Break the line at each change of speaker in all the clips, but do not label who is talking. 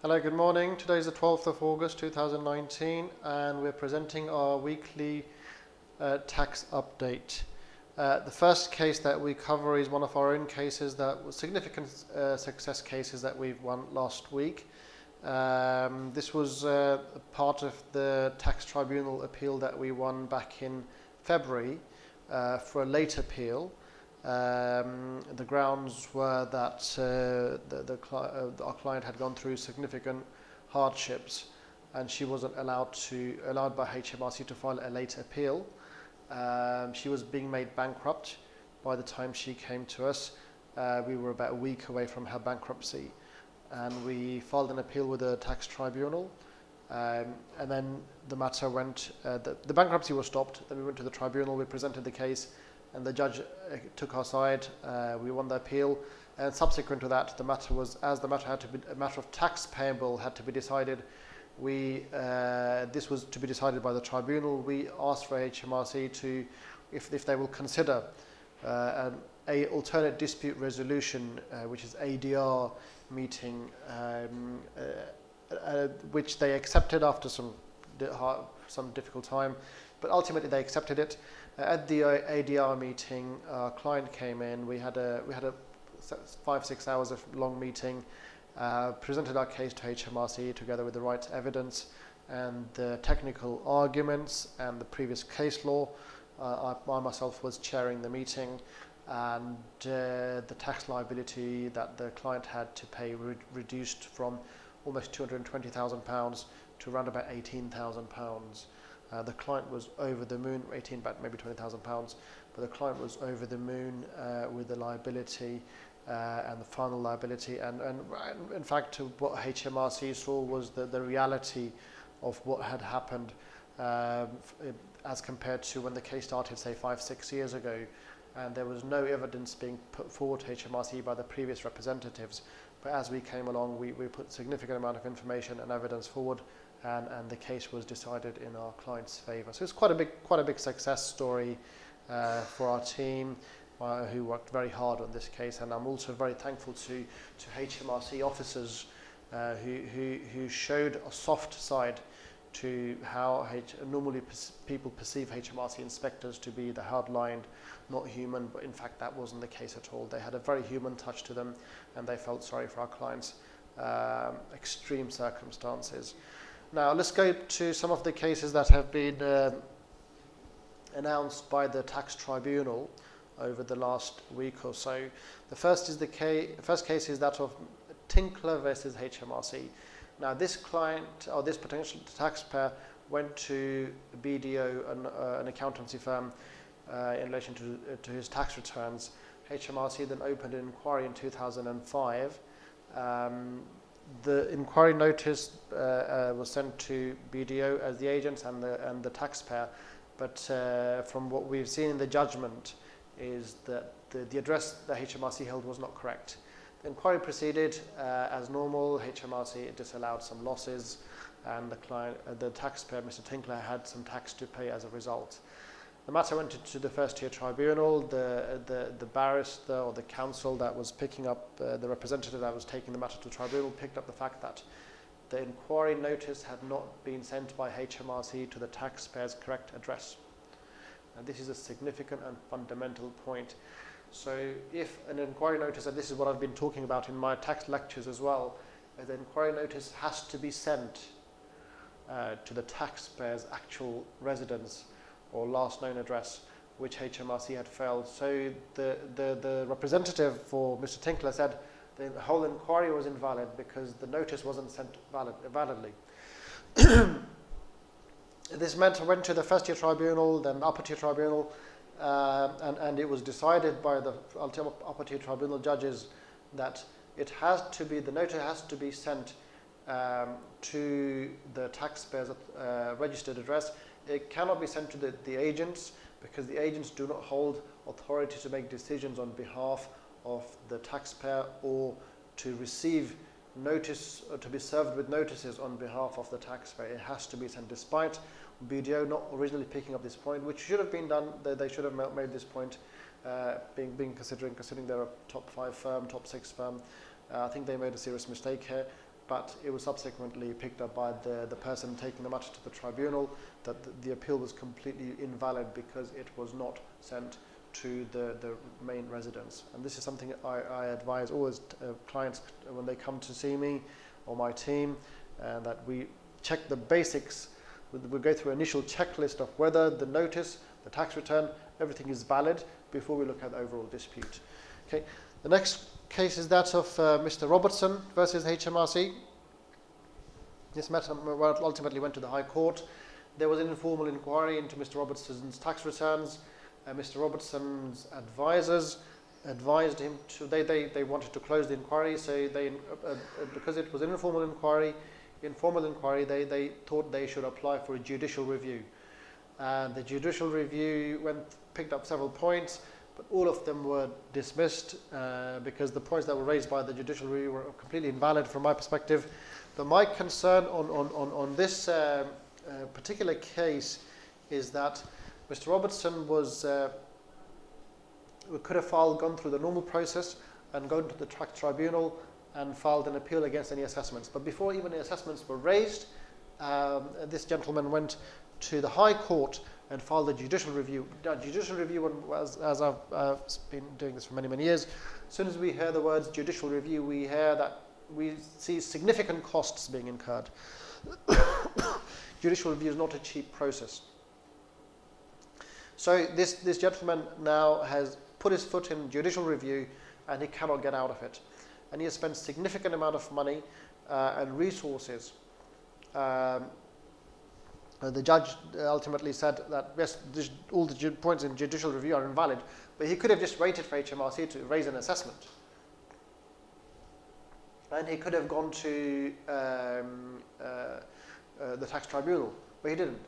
Hello, good morning. Today is the 12th of August 2019 and we're presenting our weekly tax update. The first case that we cover is one of our own cases that was significant success cases that we've won last week. This was part of the tax tribunal appeal that we won back in February for a late appeal. The grounds were that our client had gone through significant hardships and she wasn't allowed by HMRC to file a late appeal. She was being made bankrupt by the time she came to us. We were about a week away from her bankruptcy and we filed an appeal with the tax tribunal, and then the matter went, the bankruptcy was stopped, then we went to the tribunal, we presented the case and the judge took our side. We won the appeal, and subsequent to that, the matter had to be a matter of tax payable had to be decided. This was to be decided by the tribunal. We asked for HMRC to, if they will consider an alternate dispute resolution, which is ADR meeting, which they accepted after some difficult time, but ultimately they accepted it. At the ADR meeting, our client came in. We had a 5-6 hours of long meeting, presented our case to HMRC together with the right evidence and the technical arguments and the previous case law. I myself was chairing the meeting, and the tax liability that the client had to pay reduced from almost £220,000 to around about £18,000. The client was over the moon, maybe £20,000, but the client was over the moon with the liability and the final liability. And in fact, what HMRC saw was the reality of what had happened as compared to when the case started, say, 5-6 years ago. And there was no evidence being put forward to HMRC by the previous representatives. But as we came along, we put significant amount of information and evidence forward, and the case was decided in our client's favour. So it's quite a big success story for our team, who worked very hard on this case. And I'm also very thankful to HMRC officers who showed a soft side to how normally people perceive HMRC inspectors to be the hard-lined, not human, but in fact that wasn't the case at all. They had a very human touch to them, and they felt sorry for our clients' extreme circumstances. Now let's go to some of the cases that have been announced by the tax tribunal over the last week or so. The first case is that of Tinkler versus HMRC. Now this client, or this potential taxpayer, went to BDO, an accountancy firm, in relation to his tax returns. HMRC then opened an inquiry in 2005. The inquiry notice was sent to BDO as the agents and the taxpayer, but from what we've seen in the judgment is that the address that HMRC held was not correct. The inquiry proceeded as normal. HMRC disallowed some losses, and the taxpayer, Mr. Tinkler, had some tax to pay as a result. The matter went to the first-tier tribunal. The barrister or the counsel that was picking up, the representative that was taking the matter to the tribunal, picked up the fact that the inquiry notice had not been sent by HMRC to the taxpayer's correct address. And this is a significant and fundamental point. So if an inquiry notice, and this is what I've been talking about in my tax lectures as well, the inquiry notice has to be sent to the taxpayer's actual residence or last known address, which HMRC had failed. So the representative for Mr. Tinkler said the whole inquiry was invalid because the notice wasn't sent validly. This meant I went to the first-tier tribunal, then upper-tier tribunal, and it was decided by the upper-tier tribunal judges that the notice has to be sent to the taxpayer's registered address. It cannot be sent to the agents, because the agents do not hold authority to make decisions on behalf of the taxpayer or to receive notice or to be served with notices on behalf of the taxpayer. It has to be sent, despite BDO not originally picking up this point, which should have been done. They should have made this point, considering they're a top 5 firm, top 6 firm. I think they made a serious mistake here. but it was subsequently picked up by the person taking the matter to the tribunal that the appeal was completely invalid because it was not sent to the main residence. And this is something I advise always clients when they come to see me or my team, that we check the basics. We go through an initial checklist of whether the notice, the tax return, everything is valid before we look at the overall dispute. Okay. The next case is that of Mr. Robertson versus HMRC. This matter ultimately went to the High Court. There was an informal inquiry into Mr. Robertson's tax returns. Mr. Robertson's advisors advised him to, they wanted to close the inquiry, so they, because it was an informal inquiry, they thought they should apply for a judicial review. And the judicial review picked up several points, but all of them were dismissed because the points that were raised by the judicial review were completely invalid from my perspective. But my concern on this particular case is that Mr. Robertson could have gone through the normal process and gone to the tax tribunal and filed an appeal against any assessments. But before even the assessments were raised, this gentleman went to the High Court and filed a judicial review. Judicial review, as I've been doing this for many, many years, as soon as we hear the words judicial review, we see significant costs being incurred. Judicial review is not a cheap process. So this gentleman now has put his foot in judicial review and he cannot get out of it. And he has spent significant amount of money and resources. The judge ultimately said that yes, all the points in judicial review are invalid, but he could have just waited for HMRC to raise an assessment. And he could have gone to the tax tribunal, but he didn't.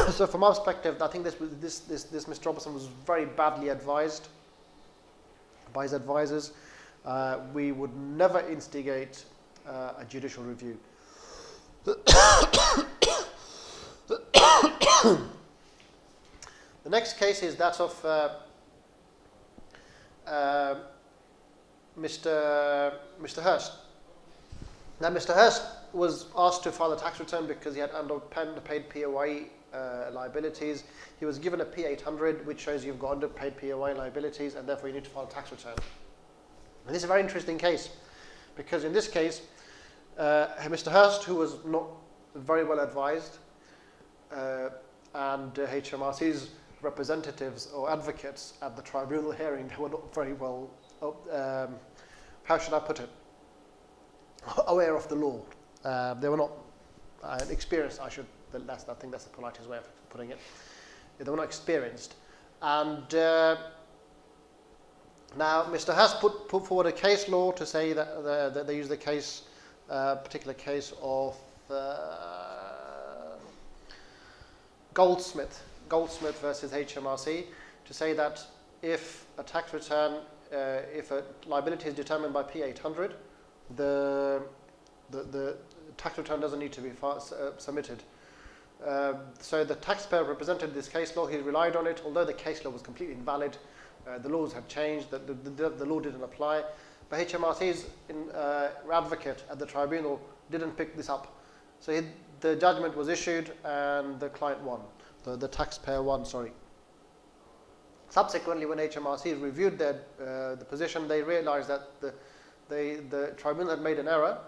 So from our perspective, I think this Mr. Robertson was very badly advised by his advisors. We would never instigate a judicial review. The next case is that of Mr. Hurst. Now, Mr. Hurst was asked to file a tax return because he had underpaid PAYE liabilities. He was given a P800, which shows you've got underpaid PAYE liabilities, and therefore you need to file a tax return. And this is a very interesting case, because in this case, Mr. Hurst, who was not very well advised, and HMRC's representatives or advocates at the tribunal hearing, they were not very well, how should I put it, aware of the law. They were not experienced, I think that's the politest way of putting it. They were not experienced. And now Mr. Hurst put forward a case law to say that they use the case, particular case of Goldsmith versus HMRC, to say that if a tax return, if a liability is determined by P800, the tax return doesn't need to be submitted. So the taxpayer represented this case law. He relied on it, although the case law was completely invalid. The laws had changed. The law didn't apply. But HMRC's advocate at the tribunal didn't pick this up. So the judgment was issued and the client won. The taxpayer won, sorry. Subsequently, when HMRC reviewed the position, they realized that the tribunal had made an error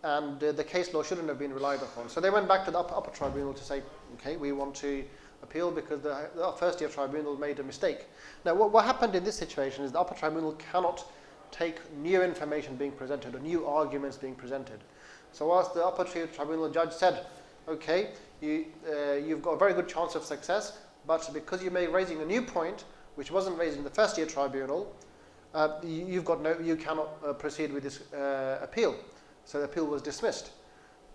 and the case law shouldn't have been relied upon. So they went back to the upper tribunal to say, okay, we want to appeal because the first year tribunal made a mistake. Now, what happened in this situation is the upper tribunal cannot take new information being presented or new arguments being presented. So whilst the upper tribunal judge said, okay, you've got a very good chance of success, but because you're raising a new point, which wasn't raised in the first year tribunal, you cannot proceed with this appeal. So the appeal was dismissed.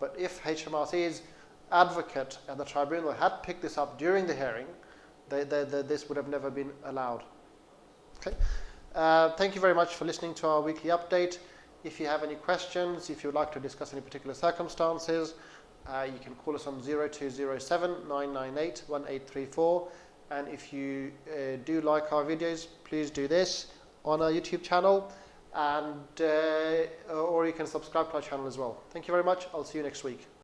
But if HMRC's advocate at the tribunal had picked this up during the hearing, this would have never been allowed. Okay. Thank you very much for listening to our weekly update. If you have any questions, if you would like to discuss any particular circumstances, you can call us on 0207 998 1834. And if you do like our videos, please do this on our YouTube channel. and or you can subscribe to our channel as well. Thank you very much. I'll see you next week.